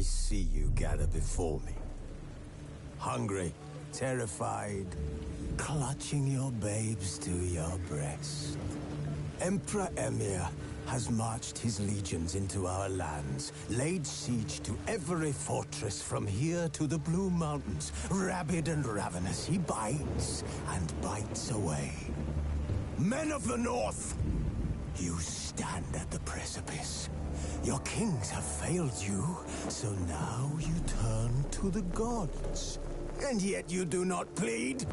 see you gather before me. Hungry, terrified, clutching your babes to your breast. Emperor Emhyr has marched his legions into our lands, laid siege to every fortress from here to the Blue Mountains. Rabid and ravenous, he bites and bites away. Men of the North, you stand at the precipice. Your kings have failed you, so now you turn to the gods. And yet you do not plead.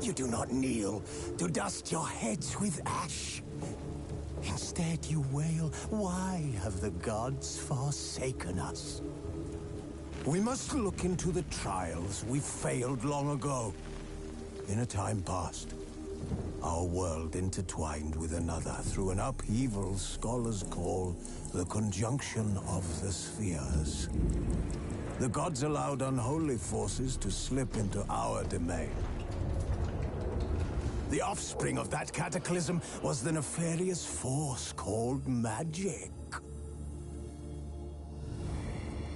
You do not kneel to dust your heads with ash. Instead you wail, why have the gods forsaken us? We must look into the trials we failed long ago. In a time past, our world intertwined with another through an upheaval scholars call the conjunction of the spheres. The gods allowed unholy forces to slip into our domain. The offspring of that cataclysm was the nefarious force called magic.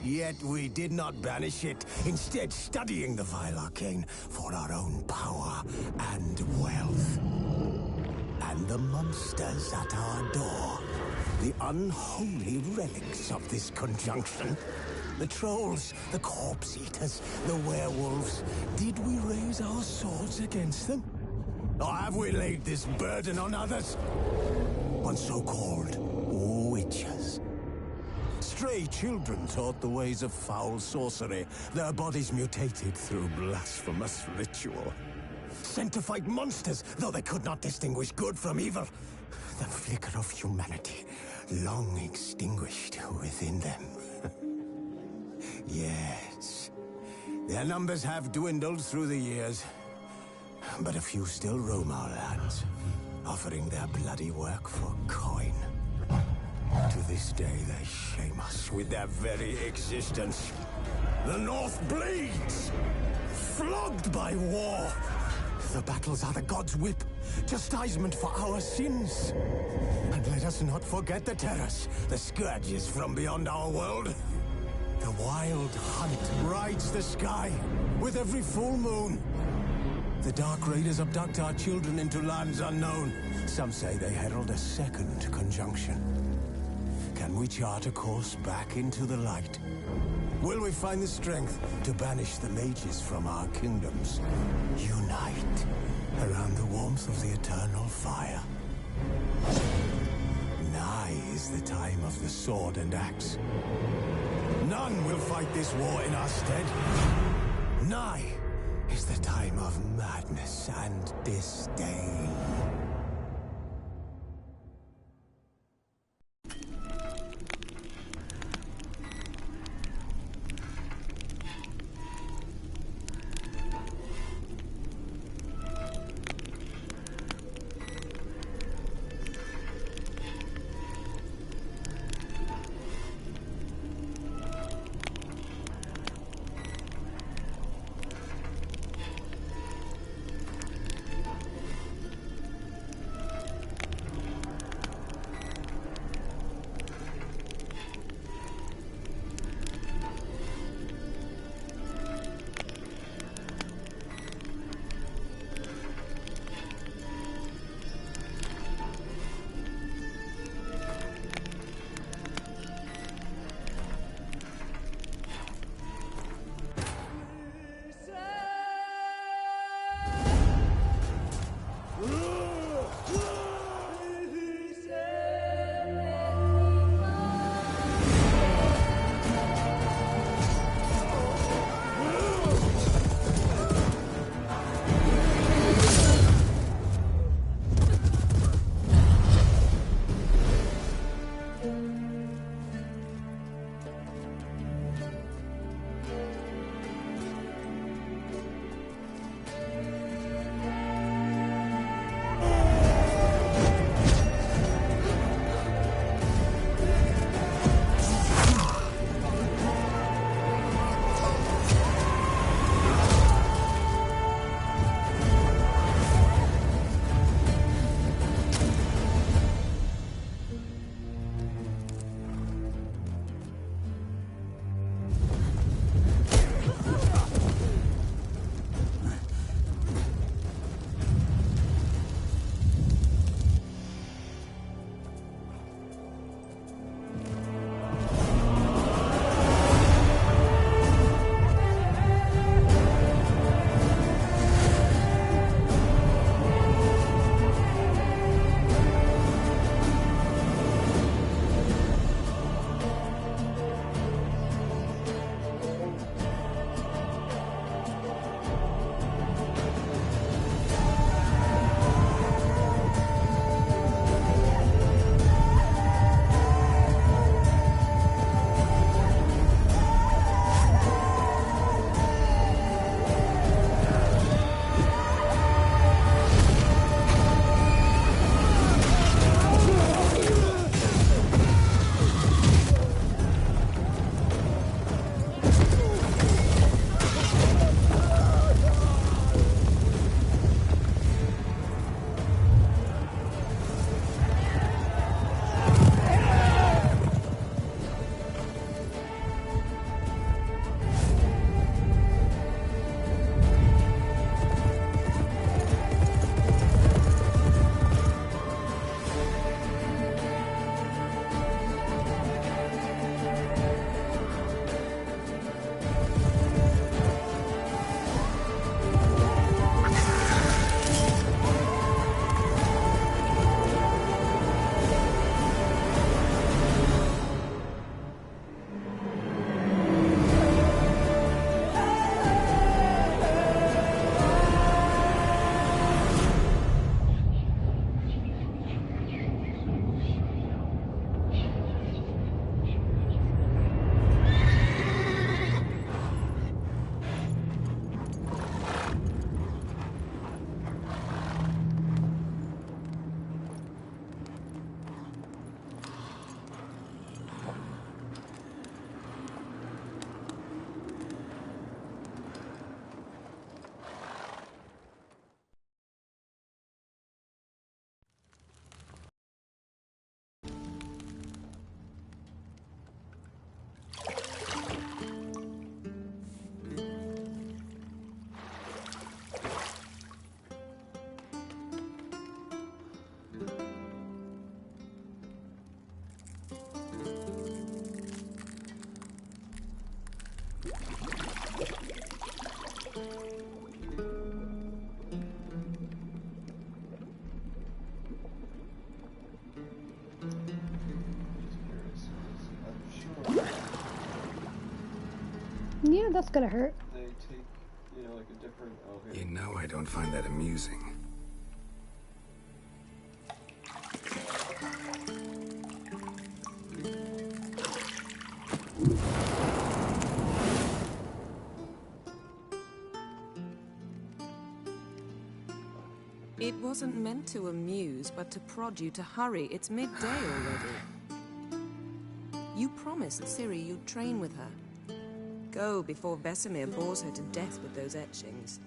Yet we did not banish it, instead studying the vile arcane for our own power and wealth. And the monsters at our door, the unholy relics of this conjunction. The trolls, the corpse eaters, the werewolves. Did we raise our swords against them? Or have we laid this burden on others? On so-called witches. Stray children taught the ways of foul sorcery, their bodies mutated through blasphemous ritual. Sent to fight monsters, though they could not distinguish good from evil. The flicker of humanity, long extinguished within them. Yes, their numbers have dwindled through the years. But a few still roam our lands, offering their bloody work for coin. To this day, they shame us with their very existence. The North bleeds, flogged by war. The battles are the gods' whip, chastisement for our sins. And let us not forget the terrors, the scourges from beyond our world. The wild hunt rides the sky with every full moon. The Dark Raiders abduct our children into lands unknown. Some say they herald a second conjunction. Can we chart a course back into the light? Will we find the strength to banish the mages from our kingdoms? Unite around the warmth of the eternal fire. Nigh is the time of the sword and axe. None will fight this war in our stead. Nigh is the time of madness and disdain. that's gonna hurt. They take, like a different... Oh, here. You know I don't find that amusing. It wasn't meant to amuse, but to prod you to hurry. It's midday already. You promised Ciri you'd train with her. Go before Vesemir bores her to death with those etchings.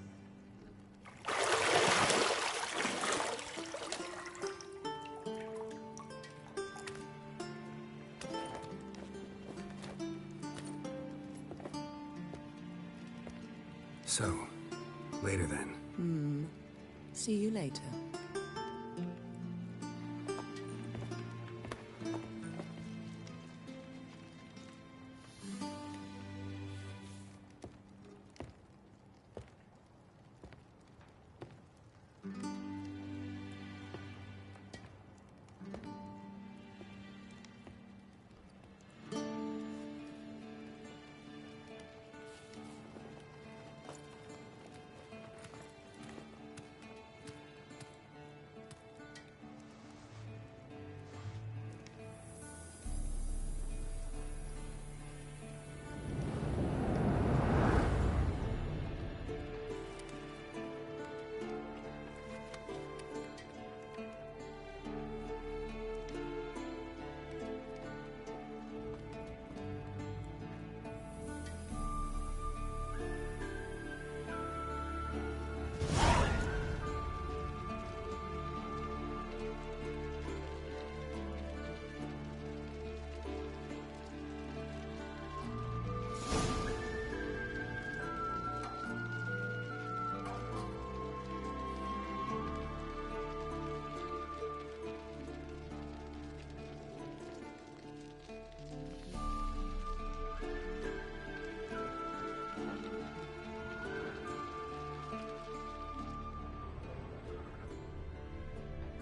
So, later then. See you later.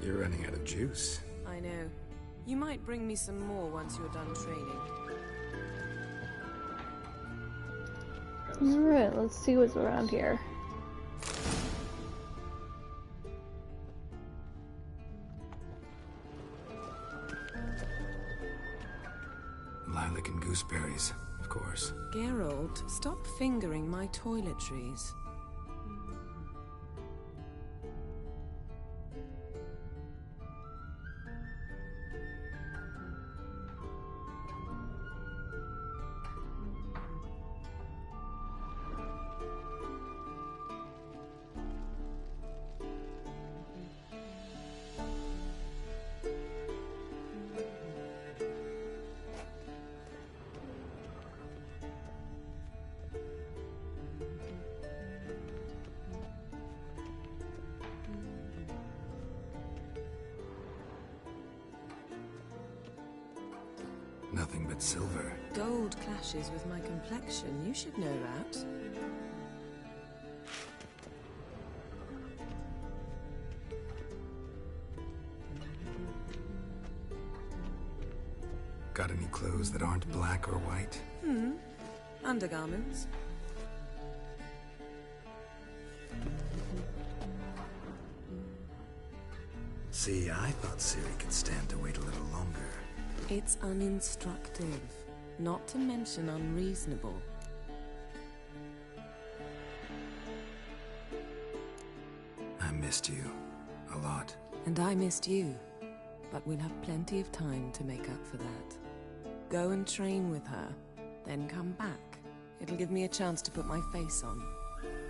You're running out of juice. I know. You might bring me some more once you're done training. Alright, let's see what's around here. Lilac and gooseberries, of course. Geralt, stop fingering my toiletries. Nothing but silver. Gold clashes with my complexion. You should know that. Got any clothes that aren't black or white? Undergarments. See, I thought Ciri could stand to wait a little longer. It's uninstructive, not to mention unreasonable. I missed you. A lot. And I missed you. But we'll have plenty of time to make up for that. Go and train with her, then come back. It'll give me a chance to put my face on.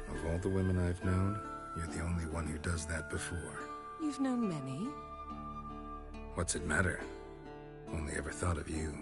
Of all the women I've known, you're the only one who does that before. You've known many. What's it matter? Only ever thought of you.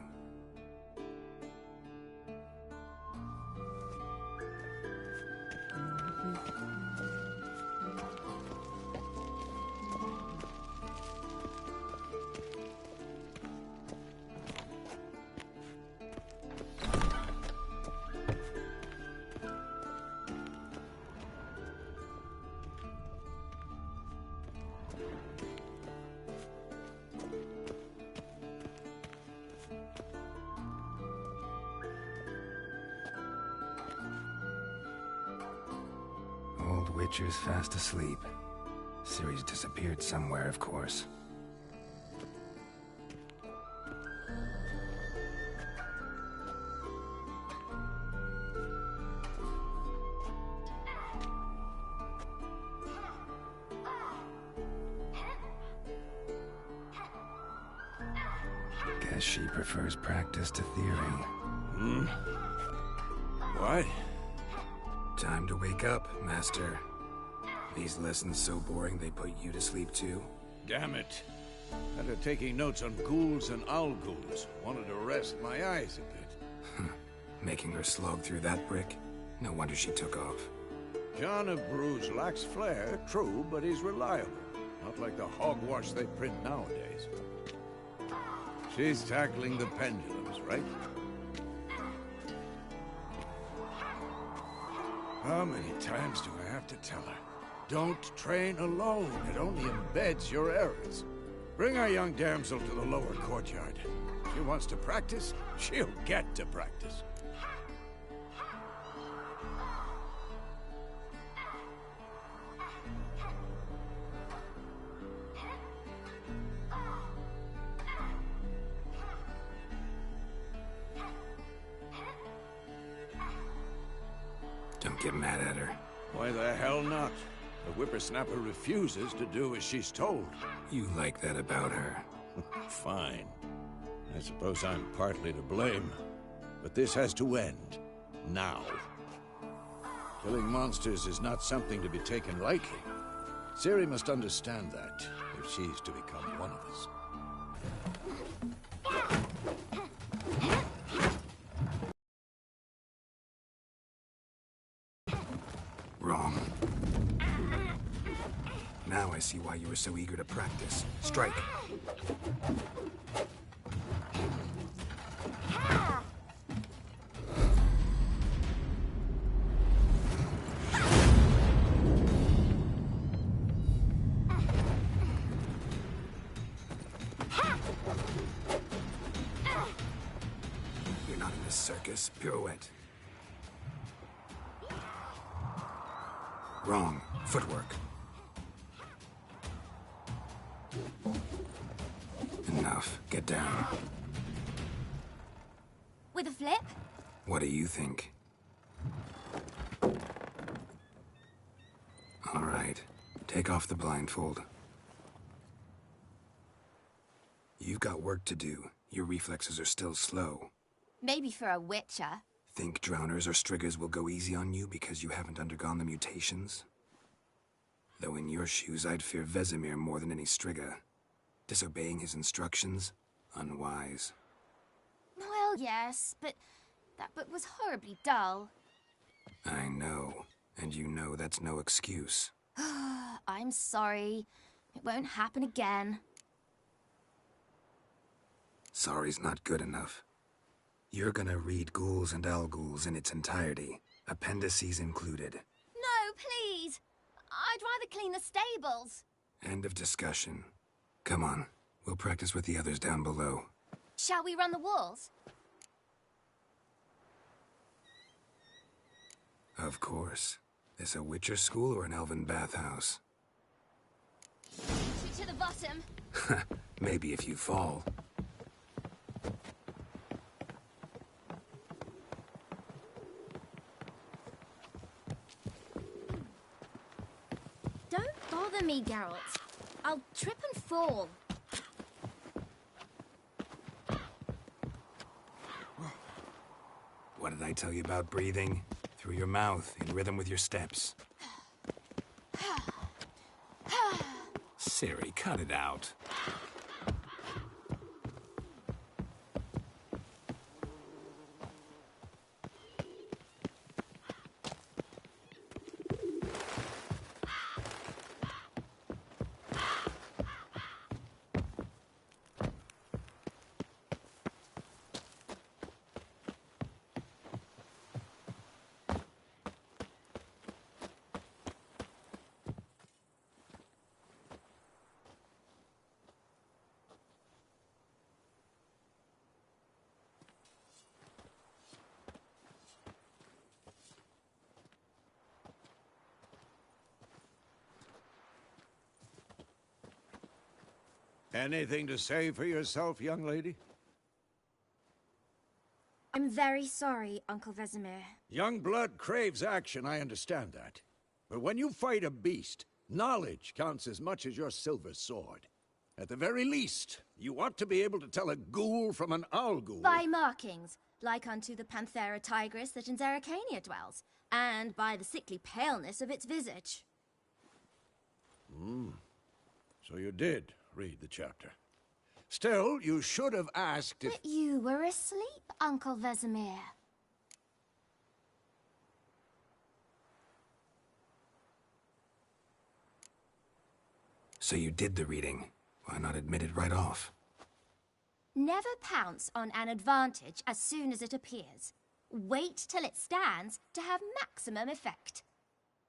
Witcher's fast asleep. Ciri's disappeared somewhere, of course. Guess she prefers practice to theory. What? Time to wake up, Master. These lessons so boring they put you to sleep too? Damn it. After taking notes on ghouls and owl-ghouls, wanted to rest my eyes a bit. Making her slog through that brick? No wonder she took off. John of Bruges lacks flair, true, but he's reliable. Not like the hogwash they print nowadays. She's tackling the pendulums, right? How many times do I have to tell her? Don't train alone. It only embeds your errors. Bring our young damsel to the lower courtyard. If she wants to practice, she'll get to practice. Don't get mad at her. Why the hell not? The whippersnapper refuses to do as she's told. You like that about her. Fine. I suppose I'm partly to blame. But this has to end. Now. Killing monsters is not something to be taken lightly. Ciri must understand that, if she's to become one of us. Wrong. Now I see why you were so eager to practice. Strike. You're not in this circus. Pirouette. Wrong. Footwork. Enough. Get down. With a flip? What do you think? All right. Take off the blindfold. You've got work to do. Your reflexes are still slow. Maybe for a witcher. Think drowners or striggers will go easy on you because you haven't undergone the mutations? Though in your shoes, I'd fear Vesemir more than any strigger. Disobeying his instructions? Unwise. Well, yes, but that book was horribly dull. I know. And you know that's no excuse. I'm sorry. It won't happen again. Sorry's not good enough. You're gonna read Ghouls and Owl-Ghouls in its entirety, appendices included. No, please! I'd rather clean the stables. End of discussion. Come on, we'll practice with the others down below. Shall we run the walls? Of course. This a Witcher school or an elven bathhouse? To the bottom. Maybe if you fall. Don't bother me, Geralt. I'll trip and fall. What did I tell you about breathing? Through your mouth, in rhythm with your steps. Ciri, cut it out. Anything to say for yourself, young lady? I'm very sorry, Uncle Vesemir. Young blood craves action, I understand that. But when you fight a beast, knowledge counts as much as your silver sword. At the very least, you ought to be able to tell a ghoul from an owl ghoul. By markings, like unto the Panthera tigris that in Zerrikania dwells, and by the sickly paleness of its visage. So you did read the chapter. Still, you should have asked if... But you were asleep, Uncle Vesemir. So you did the reading. Why not admit it right off? Never pounce on an advantage as soon as it appears. Wait till it stands to have maximum effect.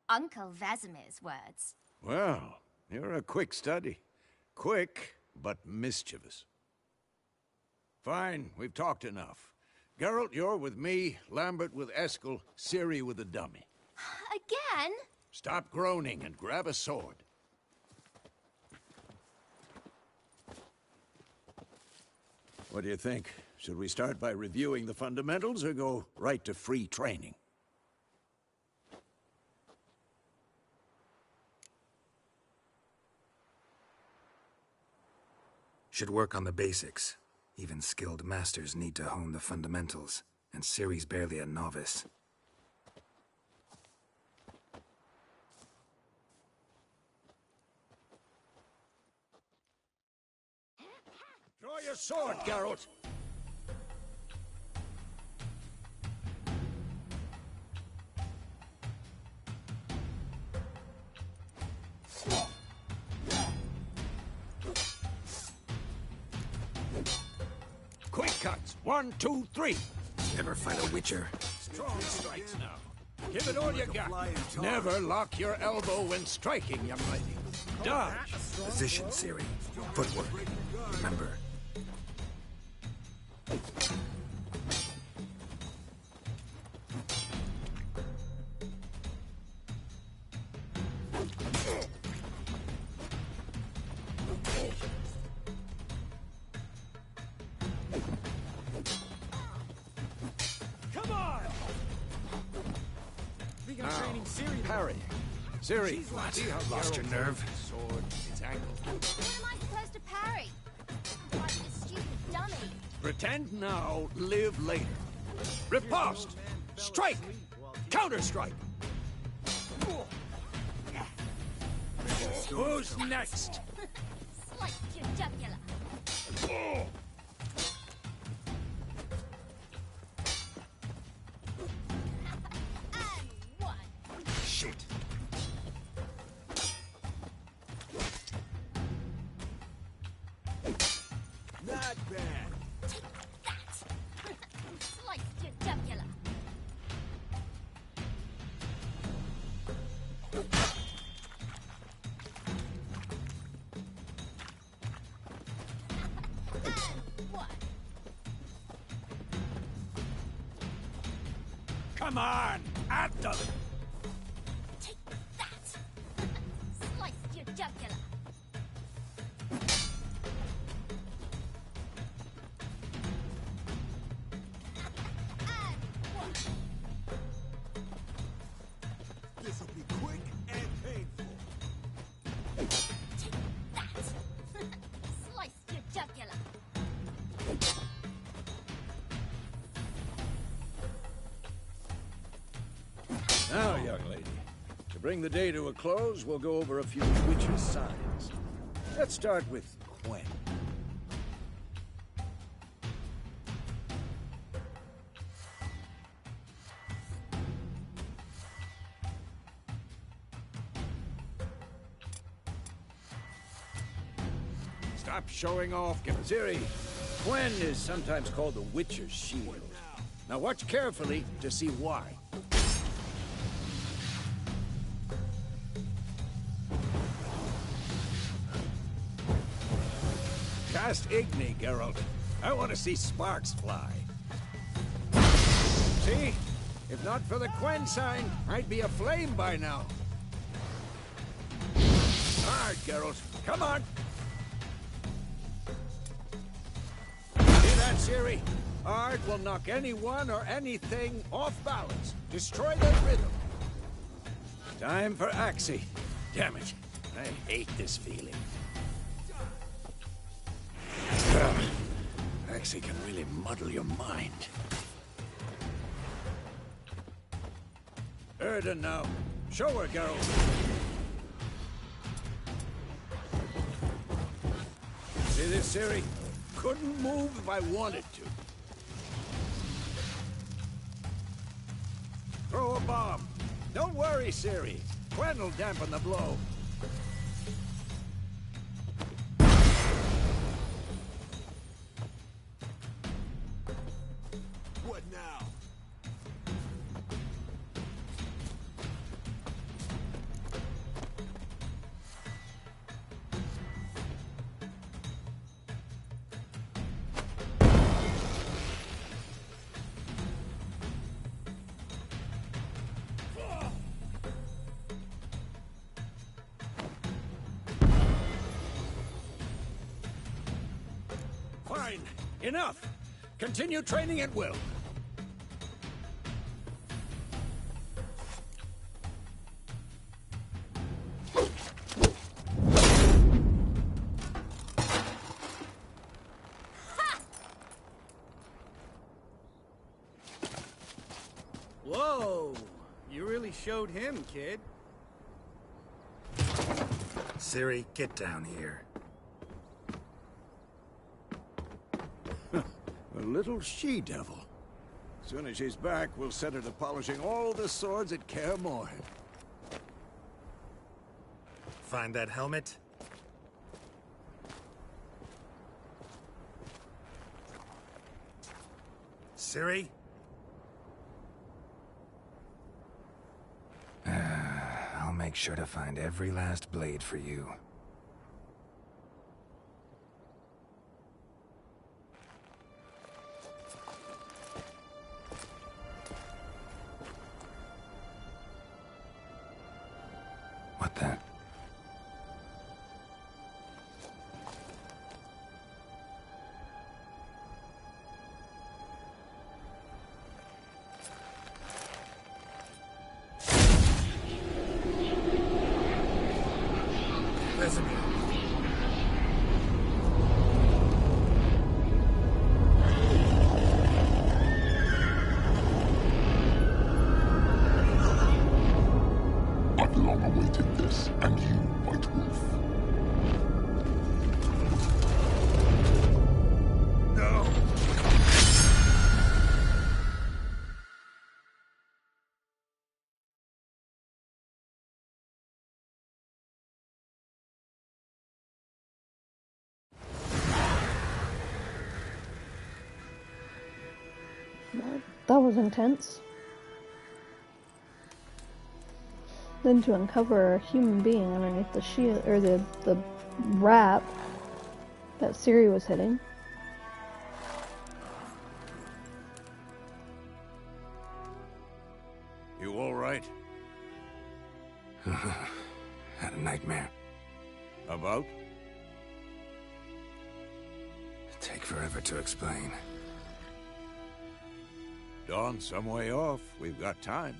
Uncle Vesemir's words. Well, you're a quick study. Quick, but mischievous. Fine, we've talked enough. Geralt, you're with me, Lambert with Eskel, Ciri with the dummy. Again? Stop groaning and grab a sword. What do you think? Should we start by reviewing the fundamentals or go right to free training? Should work on the basics. Even skilled masters need to hone the fundamentals, and Ciri's barely a novice. Draw your sword, Geralt! Quick cuts! 1, 2, 3! Ever fight a witcher? Strong strikes now. Give it all you got. Never lock your elbow when striking, young lady. Dodge! Position, Ciri. Footwork. Remember. Come on! Parry. Ciri, What? see how Lost your Geralt nerve? holds his sword, its angle. What am I supposed to parry? Like a stupid dummy. Pretend now, live later. Riposte! Strike! Counter-strike! Who's next? Slice your jugular. And one. Shit. Not bad. That. Slice your jugular. And one. Come on! At them! Take that. Slice your jugular. And one. This'll be quick and painful. Take that. Slice your jugular. Now, young lady, to bring the day to a close, we'll go over a few witcher signs. Let's start with Quen. Stop showing off, Ciri. Quen is sometimes called the Witcher's Shield. Now watch carefully to see why. Cast Igni, Geralt. I want to see sparks fly. See? If not for the Quen sign, I'd be aflame by now. Hard, Geralt. Come on. Ciri. Art will knock anyone or anything off balance. Destroy their rhythm. Time for Axii. Damn it. I hate this feeling. Axii can really muddle your mind. Erden now. Show her, Geralt. See this, Ciri? Couldn't move if I wanted to. Throw a bomb. Don't worry, Ciri. Gwen'll dampen the blow. What now? Fine. Enough. Continue training at will. Whoa! You really showed him, kid. Ciri, get down here. A little she-devil. Soon as she's back, we'll set her to polishing all the swords at Kaer Morhen. Find that helmet? Ciri? I'll make sure to find every last blade for you. What the? Vesemir. I've long awaited this, and you, White Wolf. No! That was intense. Then to uncover a human being underneath the shield, or the wrap that Ciri was hitting. You all right? Had a nightmare. About? Take forever to explain. Dawn's some way off. We've got time.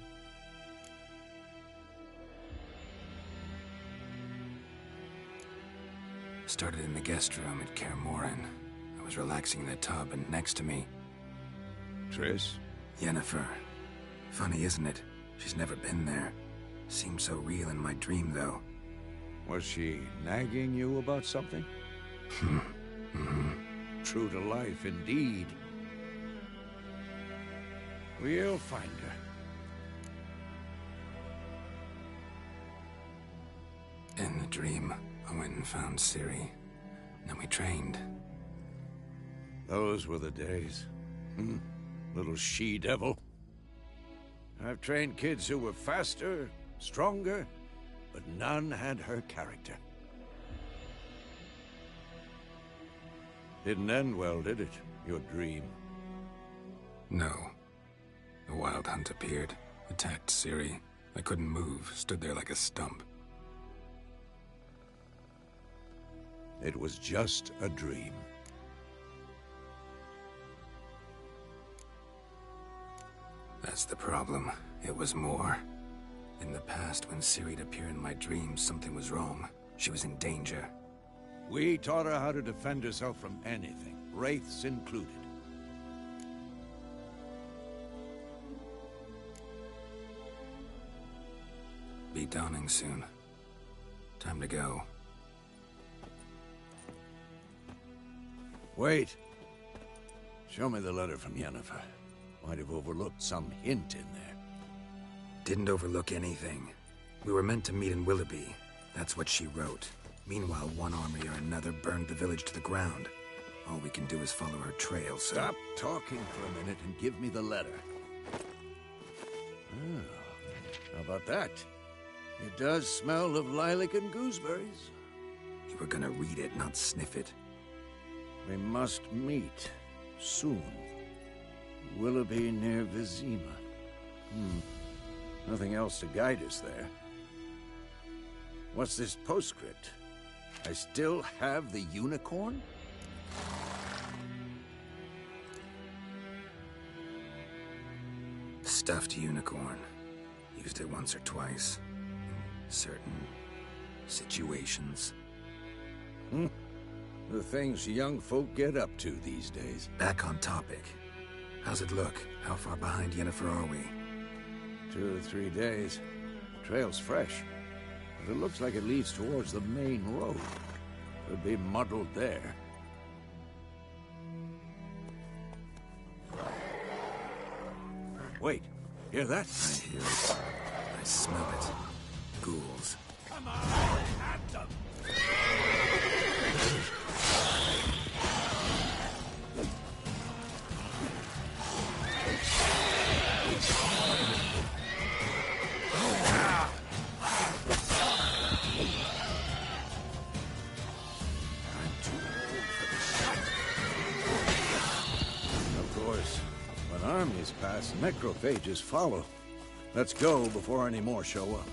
Started in the guest room at Kaer Morhen. I was relaxing in the tub, and next to me, Triss? Yennefer. Funny, isn't it? She's never been there. Seemed so real in my dream, though. Was she nagging you about something? True to life, indeed. We'll find her. In the dream, I went and found Ciri. Then we trained. Those were the days. Little she-devil. I've trained kids who were faster, stronger, but none had her character. Didn't end well, did it? Your dream? No. The Wild Hunt appeared, attacked Ciri. I couldn't move, stood there like a stump. It was just a dream. That's the problem. It was more. In the past, when Ciri'd appear in my dreams, something was wrong. She was in danger. We taught her how to defend herself from anything, wraiths included. Be dawning soon. Time to go. Wait. Show me the letter from Yennefer. Might have overlooked some hint in there. Didn't overlook anything. We were meant to meet in Willoughby. That's what she wrote. Meanwhile, one army or another burned the village to the ground. All we can do is follow her trail, so... Stop talking for a minute and give me the letter. Oh, how about that? It does smell of lilac and gooseberries. You were gonna read it, not sniff it. We must meet. Soon. Willoughby near Vizima. Nothing else to guide us there. What's this postscript? I still have the unicorn? Stuffed unicorn. Used it once or twice. In certain situations. The things young folk get up to these days. Back on topic. How's it look? How far behind Yennefer are we? 2 or 3 days. The trail's fresh. But it looks like it leads towards the main road. Could be muddled there. Wait, hear that? I hear it. I smell it. Ghouls. Come on, at them! Armies pass, necrophages follow. Let's go before any more show up.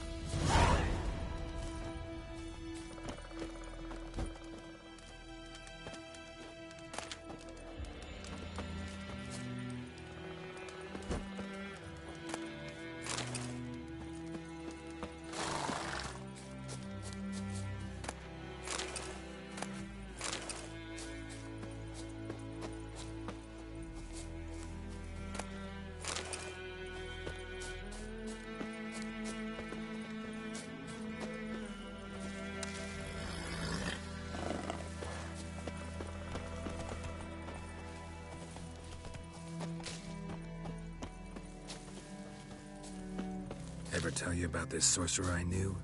Ever tell you about this sorcerer I knew?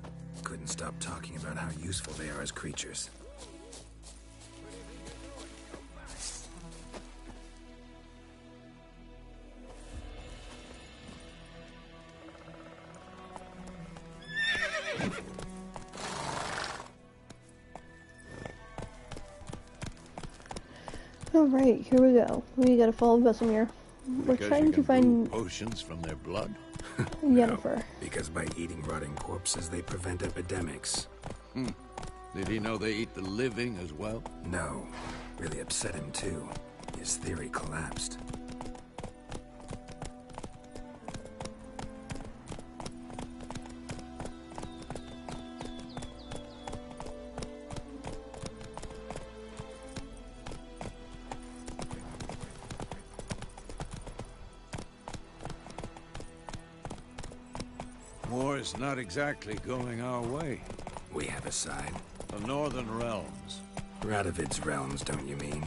Couldn't stop talking about how useful they are as creatures. Alright, here we go. We gotta follow Vesemir. We're trying to find potions from their blood. Yennefer. No, because by eating rotting corpses, they prevent epidemics. Did he know they eat the living as well? No. Really upset him, too. His theory collapsed. War's not exactly going our way. We have a side. The Northern Realms. Radovid's realms, don't you mean?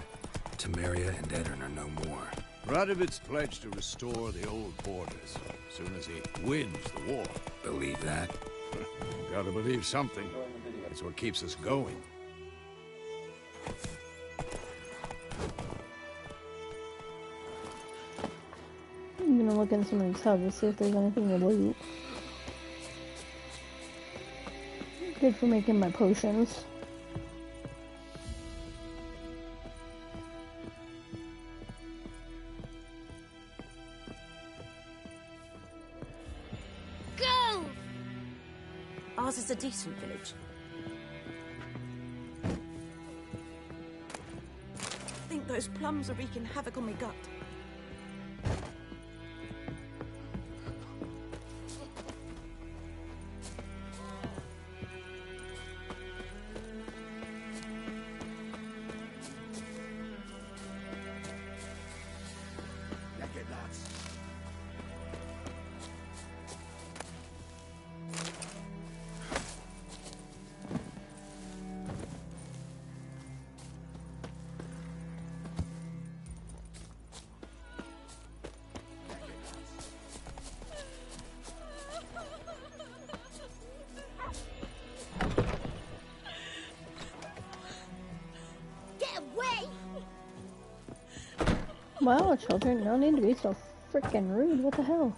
Temeria and Aedirn are no more. Radovid's pledged to restore the old borders, as soon as he wins the war. Believe that? Gotta believe something. That's what keeps us going. I'm gonna look in some of these hubs to see if there's anything to loot. Good for making my potions. Go! Ours is a decent village. I think those plums are wreaking havoc on my gut. Wow, children, no need to be so frickin' rude. What the hell?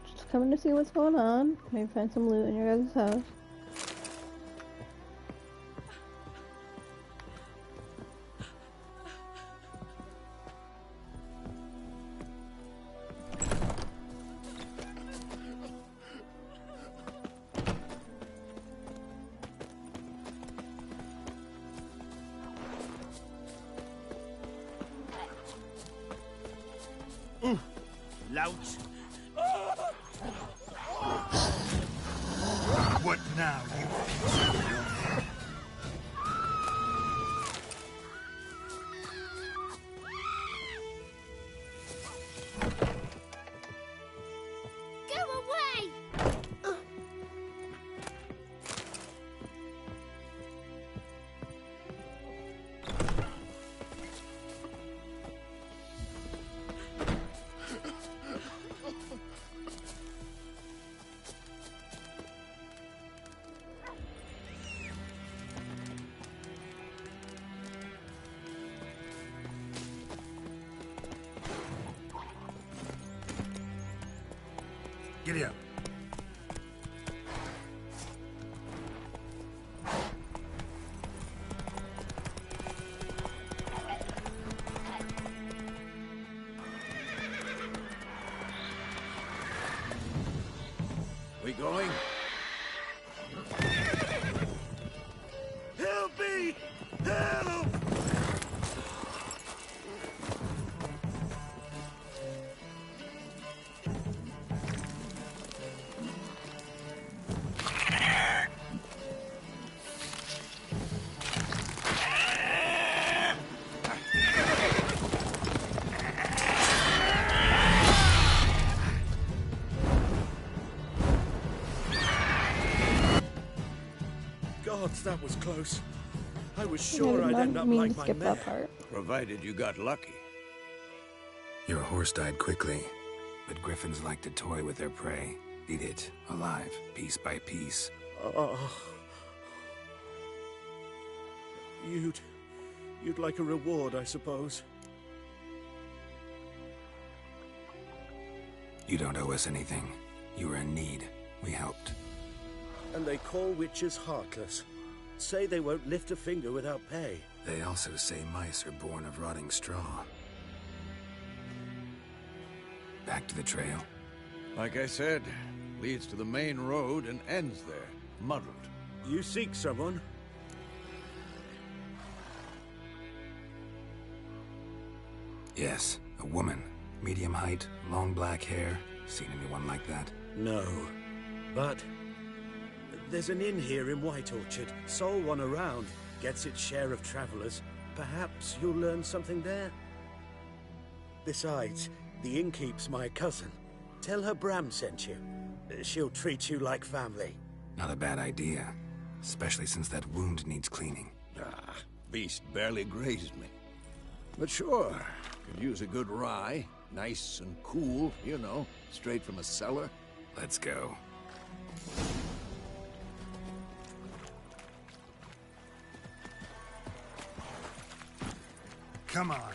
Just coming to see what's going on. Maybe find some loot in your guys' house. Lout. What now, you Go away! Giddy up. We going? Help me! Help! Gods, that was close. I was sure I'd end up like my mare. Provided you got lucky. Your horse died quickly, but griffins like to toy with their prey. Eat it, alive, piece by piece. You'd like a reward, I suppose. You don't owe us anything. You were in need. We helped. And they call witches heartless. Say they won't lift a finger without pay. They also say mice are born of rotting straw. Back to the trail. Like I said, leads to the main road and ends there, muddled. You seek someone? Yes, a woman. Medium height, long black hair. Seen anyone like that? No. But there's an inn here in White Orchard. Sole one around. Gets its share of travelers. Perhaps you'll learn something there? Besides, the innkeep's my cousin. Tell her Bram sent you. She'll treat you like family. Not a bad idea. Especially since that wound needs cleaning. Ah, beast barely grazed me. But sure, could use a good rye. Nice and cool, you know, straight from a cellar. Let's go. Come on.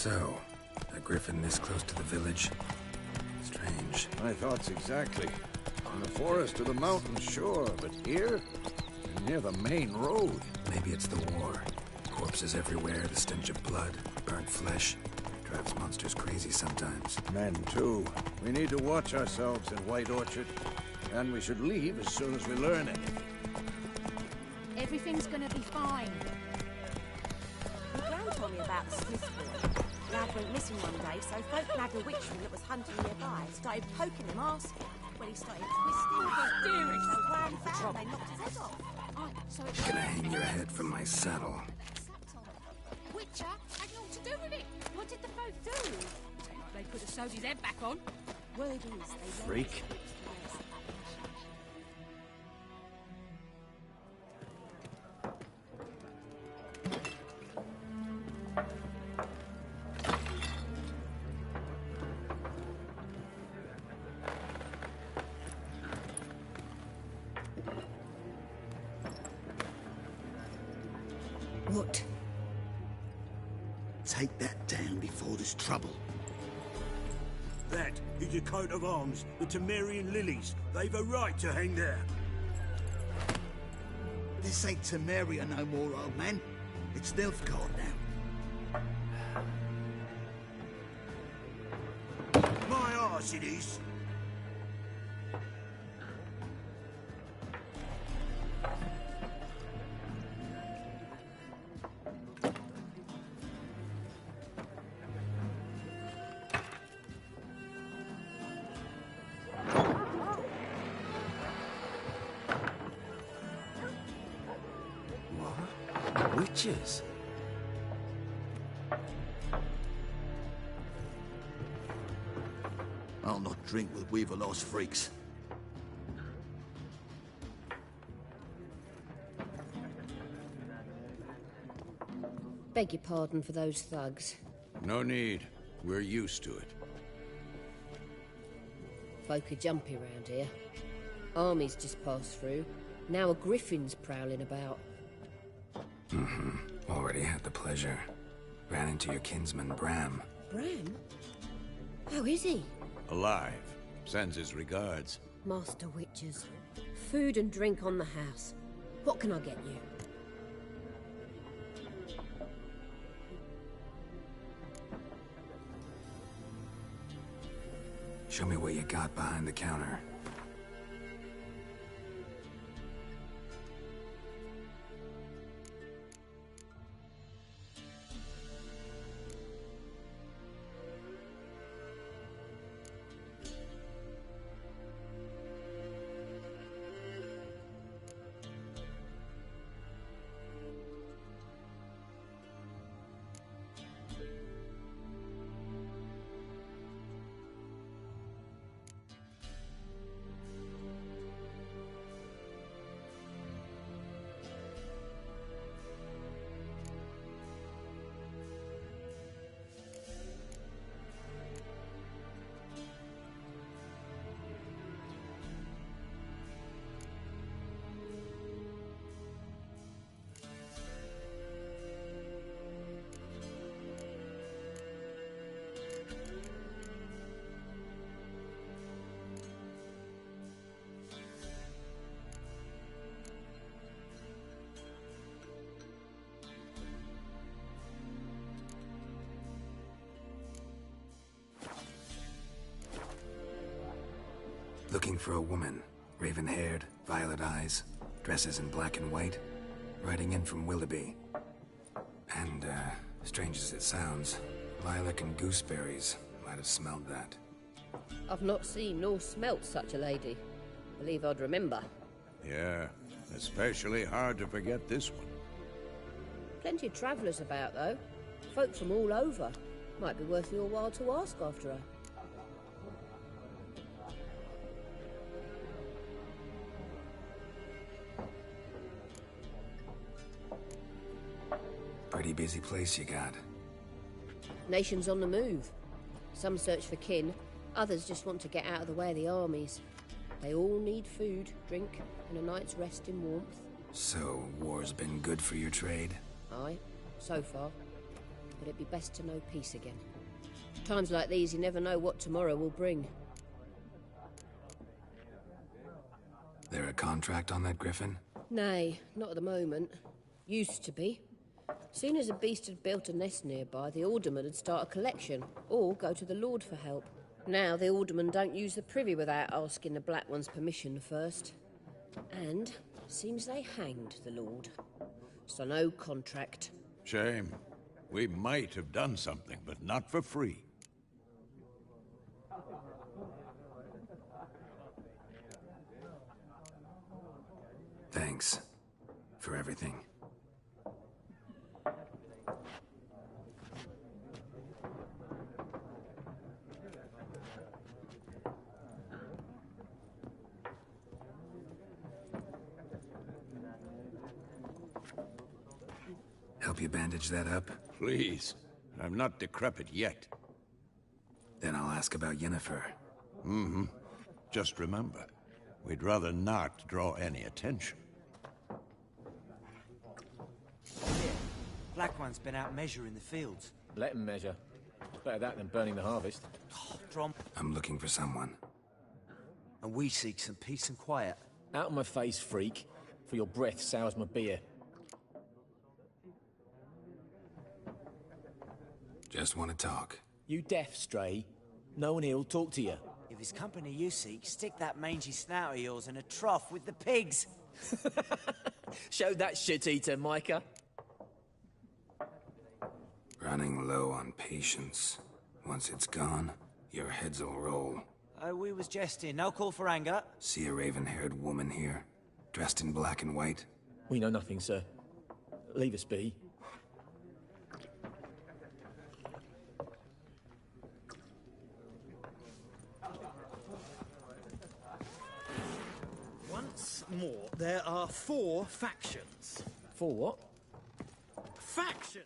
So, a griffin this close to the village? Strange. My thoughts exactly. In the forest or the mountain, sure, but here? Near the main road. Maybe it's the war. Corpses everywhere, the stench of blood, burnt flesh. Drives monsters crazy sometimes. Men, too. We need to watch ourselves in White Orchard. And we should leave as soon as we learn anything. Everything's gonna be fine. My gran told me about the Smith boy. Lad went missing one day, so folk nagged a witchman that was hunting nearby. Started poking him, asking. When he started twisting his steering, so Gran found they knocked his head off. So You're gonna hang your head from my saddle. Witcher had naught to do with it. What did the folk do? They could have sewed his head back on. Word is they Freak. What? Take that down before there's trouble. That is a coat of arms, the Temerian lilies. They've a right to hang there. This ain't Temeria no more, old man. It's Nilfgaard now. My arse it is. Witches? I'll not drink with Weaverlost freaks. Beg your pardon for those thugs. No need. We're used to it. Folk are jumpy round here. Armies just passed through. Now a griffin's prowling about. Already had the pleasure. Ran into your kinsman, Bram. Bram? How is he? Alive. Sends his regards. Master Witchers. Food and drink on the house. What can I get you? Show me what you got behind the counter. Looking for a woman. Raven-haired, violet eyes, dresses in black and white. Riding in from Willoughby. And, strange as it sounds, lilac and gooseberries might have smelled that. I've not seen nor smelt such a lady. Believe I'd remember. Yeah, especially hard to forget this one. Plenty of travellers about, though. Folk from all over. Might be worth your while to ask after her. Pretty busy place you got. Nations on the move. Some search for kin, others just want to get out of the way of the armies. They all need food, drink, and a night's rest in warmth. So, war's been good for your trade? Aye, so far. but it'd be best to know peace again. Times like these, you never know what tomorrow will bring. There a contract on that griffin? Nay, not at the moment. Used to be. Soon as a beast had built a nest nearby, the alderman would start a collection, or go to the Lord for help. Now the aldermen don't use the privy without asking the Black One's permission first. And seems they hanged the Lord. So no contract. Shame. We might have done something, but not for free. Thanks for everything. Help you bandage that up? Please. I'm not decrepit yet. Then I'll ask about Yennefer. Mm-hmm. Just remember, we'd rather not draw any attention. Here, Black One's been out measuring the fields. Let him measure. Better that than burning the harvest. Oh, Drom. I'm looking for someone. And we seek some peace and quiet. Out of my face, freak. For your breath sours my beer. Just want to talk. You deaf, Stray? No one here'll talk to you. If it's company you seek, stick that mangy snout of yours in a trough with the pigs. Show that shit-eater, Micah. Running low on patience. Once it's gone, your heads'll roll. Oh, we was jesting. No call for anger. See a raven-haired woman here, dressed in black and white? We know nothing, sir. Leave us be. Once more, there are 4 factions. 4 what? Faction!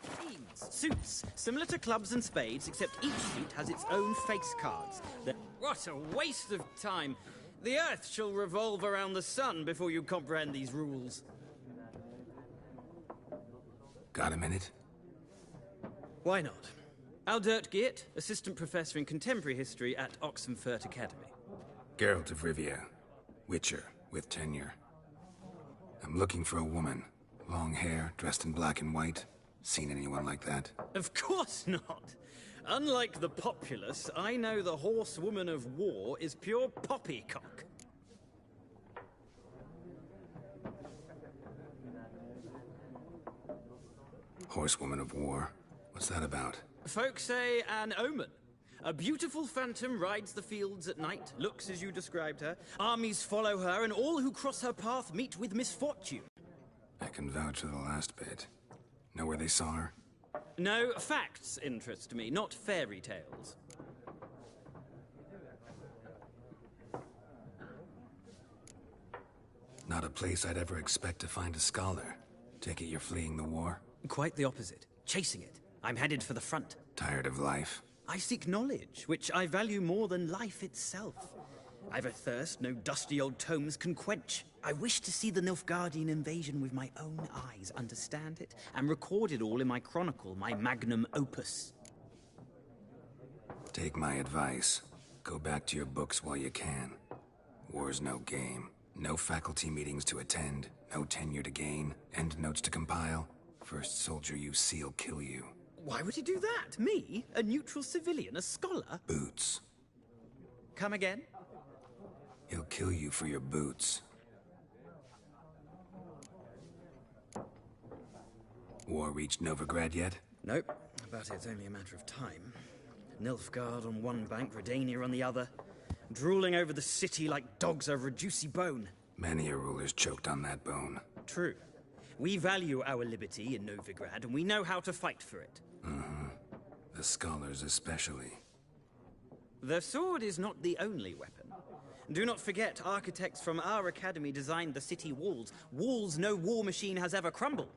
Teams, suits, similar to clubs and spades, except each suit has its own face cards. What a waste of time! The Earth shall revolve around the sun before you comprehend these rules. Got a minute? Why not? Aldert Geert, Assistant Professor in Contemporary History at Oxenfurt Academy. Geralt of Rivia, Witcher, with tenure. I'm looking for a woman. Long hair, dressed in black and white. Seen anyone like that? Of course not! Unlike the populace, I know the horsewoman of war is pure poppycock. Horsewoman of war? What's that about? Folk say an omen. A beautiful phantom rides the fields at night, looks as you described her. Armies follow her, and all who cross her path meet with misfortune. I can vouch for the last bit. Know where they saw her? No, facts interest me, not fairy tales. Not a place I'd ever expect to find a scholar. Take it you're fleeing the war? Quite the opposite. Chasing it. I'm headed for the front. Tired of life? I seek knowledge, which I value more than life itself. I've a thirst no dusty old tomes can quench. I wish to see the Nilfgaardian invasion with my own eyes, understand it, and record it all in my chronicle, my magnum opus. Take my advice. Go back to your books while you can. War's no game. No faculty meetings to attend, no tenure to gain, endnotes to compile. First soldier you see'll kill you. Why would he do that? Me? A neutral civilian? A scholar? Boots. Come again? He'll kill you for your boots. War reached Novigrad yet? Nope, but it's only a matter of time. Nilfgaard on one bank, Redania on the other. Drooling over the city like dogs over a juicy bone. Many a ruler's choked on that bone. True. We value our liberty in Novigrad, and we know how to fight for it. Mm-hmm. The scholars especially. The sword is not the only weapon. Do not forget, architects from our academy designed the city walls. Walls no war machine has ever crumbled.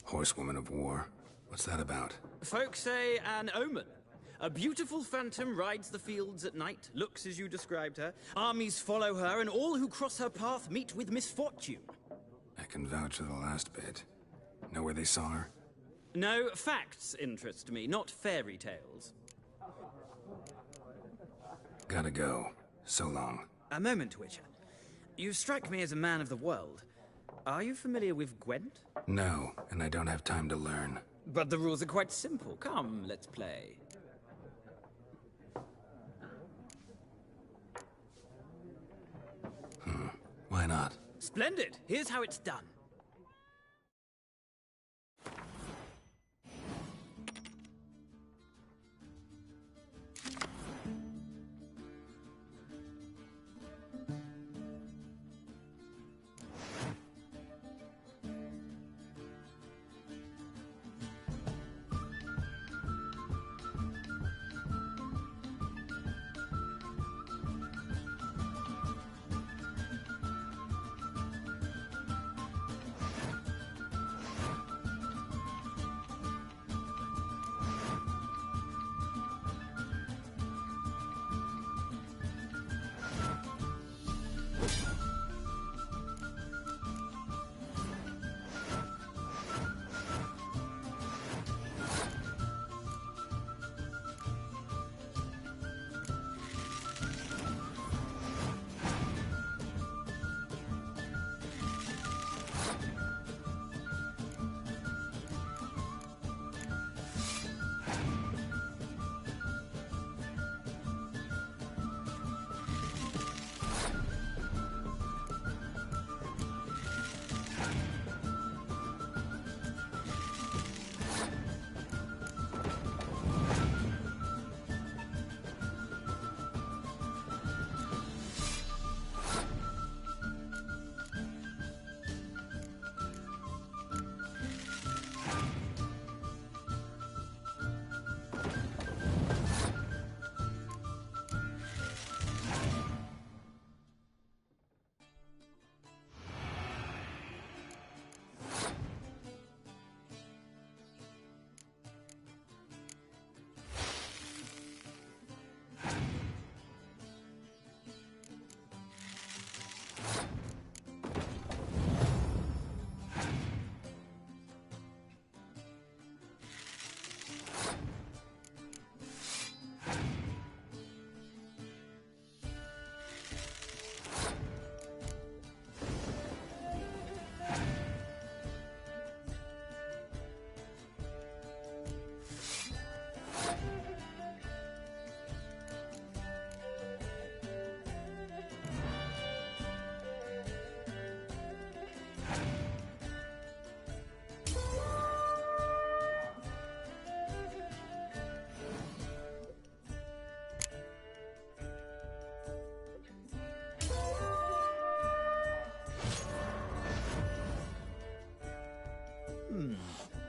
Horsewoman of war. What's that about? Folk say an omen. A beautiful phantom rides the fields at night, looks as you described her. Armies follow her, and all who cross her path meet with misfortune. I can vouch for the last bit. Know where they saw her? No, facts interest me, not fairy tales. Gotta go. So long. A moment, Witcher. You strike me as a man of the world. Are you familiar with Gwent? No, and I don't have time to learn. But the rules are quite simple. Come, let's play. Why not? Splendid! Here's how it's done.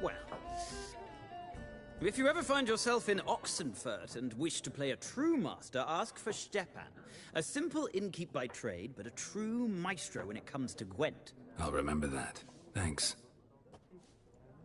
Well, if you ever find yourself in Oxenfurt and wish to play a true master, ask for Stepan. A simple innkeep by trade, but a true maestro when it comes to Gwent. I'll remember that. Thanks.